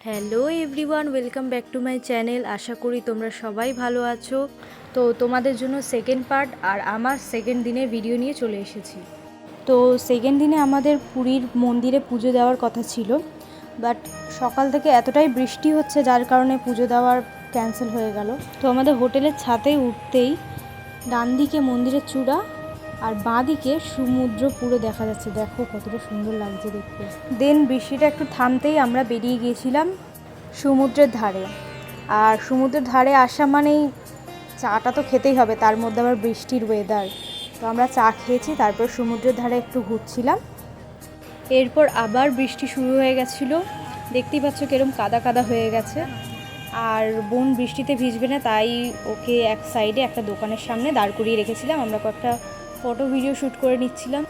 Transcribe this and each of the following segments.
Hello everyone, welcome back to my channel. আশা করি তোমরা সবাই ভালো আছো। তো তোমাদের জন্য সেকেন্ড পার্ট আর আমার সেকেন্ড দিনের ভিডিও নিয়ে চলে এসেছি। তো সেকেন্ড দিনে আমাদের পুরীর মন্দিরে পুজো দেওয়ার কথা ছিল, বাট সকাল থেকে এতটাই বৃষ্টি হচ্ছে যার কারণে পুজো দেওয়ার ক্যান্সেল হয়ে গেল। তো আমাদের হোটেলের ছাদে উঠতেই ডান দিকে মন্দিরের চূড়া আর বাঁ দিকে সমুদ্র পুরো দেখা যাচ্ছে। দেখো কতটা সুন্দর লাগছে দেখতে। দেন বৃষ্টিটা একটু থামতেই আমরা বেরিয়ে গিয়েছিলাম সমুদ্রের ধারে। আর সমুদ্রের ধারে আসা মানেই চাটা তো খেতেই হবে, তার মধ্যে আবার বৃষ্টির ওয়েদার। তো আমরা চা খেয়েছি, তারপর সমুদ্রের ধারে একটু ঘুরছিলাম। এরপর আবার বৃষ্টি শুরু হয়ে গেছিলো। দেখতেই পাচ্ছ কিরম কাদা কাদা হয়ে গেছে। আর বোন বৃষ্টিতে ভিজবে না, তাই ওকে এক সাইডে একটা দোকানের সামনে দাঁড় করিয়ে রেখেছিলাম। আমরা কয়েকটা ফটো ভিডিও শ্যুট করে নিচ্ছিলাম।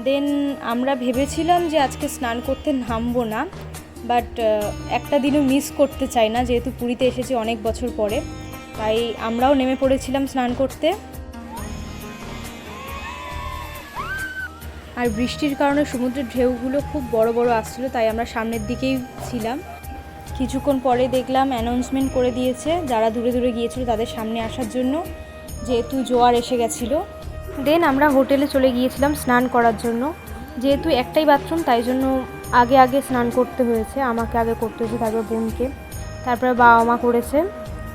দেন আমরা ভেবেছিলাম যে আজকে স্নান করতে নামবো না, বাট একটা দিনও মিস করতে চাই না, যেহেতু পুরীতে এসেছি অনেক বছর পরে, তাই আমরাও নেমে পড়েছিলাম স্নান করতে। আর বৃষ্টির কারণে সমুদ্রের ঢেউগুলো খুব বড় বড় আসছিলো, তাই আমরা সামনের দিকেই ছিলাম। কিছুক্ষণ পরে দেখলাম অ্যানাউন্সমেন্ট করে দিয়েছে যারা দূরে দূরে গিয়েছিল তাদের সামনে আসার জন্য, যেহেতু জোয়ার এসে গেছিলো। দেন আমরা হোটেলে চলে গিয়েছিলাম স্নান করার জন্য। যেহেতু একটাই বাথরুম, তাই জন্য আগে আগে স্নান করতে হয়েছে। আমাকে আগে করতে হয়েছে, তারপর বোনকে, তারপরে বাবা মা করেছে।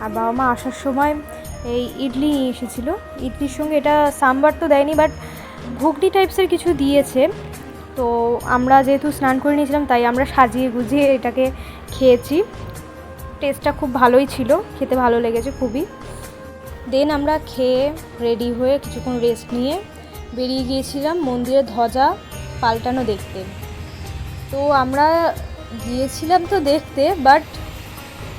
আর বাবা মা আসার সময় এই ইডলি নিয়ে এসেছিলো। ইডলির সঙ্গে এটা সাম্বার তো দেয়নি, বাট ঘুগনি টাইপসের কিছু দিয়েছে। তো আমরা যেহেতু স্নান করে নিয়েছিলাম, তাই আমরা সাজিয়ে গুজিয়ে এটাকে খেয়েছি। টেস্টটা খুব ভালোই ছিল, খেতে ভালো লেগেছে খুবই। দেন আমরা খেয়ে রেডি হয়ে কিছুক্ষণ রেস্ট নিয়ে বেরিয়ে গিয়েছিলাম মন্দিরের ধ্বজা পাল্টানো দেখতে। তো আমরা গিয়েছিলাম তো দেখতে, বাট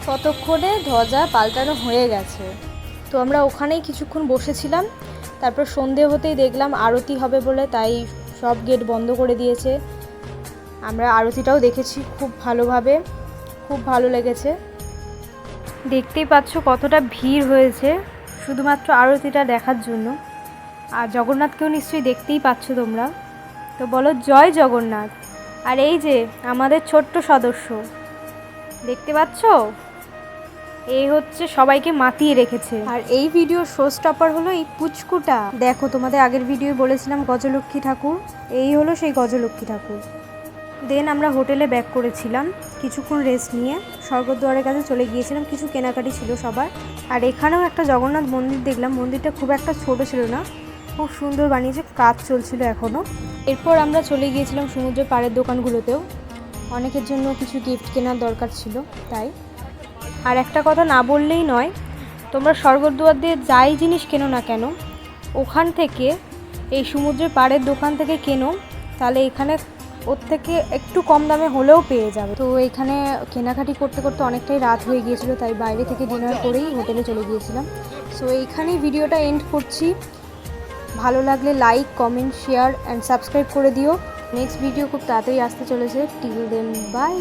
ততক্ষণে ধ্বজা পাল্টানো হয়ে গেছে। তো আমরা ওখানেই কিছুক্ষণ বসেছিলাম। তারপর সন্ধে হতেই দেখলাম আরতি হবে বলে, তাই সব গেট বন্ধ করে দিয়েছে। আমরা আরতিটাও দেখেছি খুব ভালোভাবে, খুব ভালো লেগেছে। দেখতেই পাচ্ছ কতটা ভিড় হয়েছে শুধুমাত্র আরতিটা দেখার জন্য। আর জগন্নাথকেও নিশ্চয়ই দেখতেই পাচ্ছ তোমরা। তো বলো জয় জগন্নাথ। আর এই যে আমাদের ছোট্ট সদস্য দেখতে পাচ্ছ, এই হচ্ছে সবাইকে মাতিয়ে রেখেছে। আর এই ভিডিওর শো স্টপার হলো এই পুচকুটা। দেখো, তোমাদের আগের ভিডিও বলেছিলাম গজলক্ষ্মী ঠাকুর, এই হলো সেই গজলক্ষ্মী ঠাকুর। দেন আমরা হোটেলে ব্যাক করেছিলাম, কিছুক্ষণ রেস্ট নিয়ে স্বর্গদ্বারের কাছে চলে গিয়েছিলাম। কিছু কেনাকাটি ছিল সবার। আর এখানেও একটা জগন্নাথ মন্দির দেখলাম। মন্দিরটা খুব একটা ছোট ছিল না, খুব সুন্দর বানিয়েছে, কাজ চলছিল এখনও। এরপর আমরা চলে গিয়েছিলাম সমুদ্রের পাড়ের দোকানগুলোতেও। অনেকের জন্য কিছু গিফট কেনার দরকার ছিল তাই। আর একটা কথা না বললেই নয়, তোমরা স্বর্গদ্বার দিয়ে যাই জিনিস কেনো না কেন, ওখান থেকে এই সমুদ্রের পাড়ের দোকান থেকে কেনো, তাহলে এখানে ওর থেকে একটু কম দামে হলেও পেয়ে যাবে। তো এখানে কেনাকাটি করতে করতে অনেকটাই রাত হয়ে গিয়েছিল, তাই বাইরে থেকে ডিনার করেই হোটেলে চলে গিয়েছিলাম। সো এইখানেই ভিডিওটা এন্ড করছি। ভালো লাগলে like, comment, share and subscribe করে দিও। নেক্সট ভিডিও খুব তাড়াতাড়ি আসতে চলেছে। Till then by.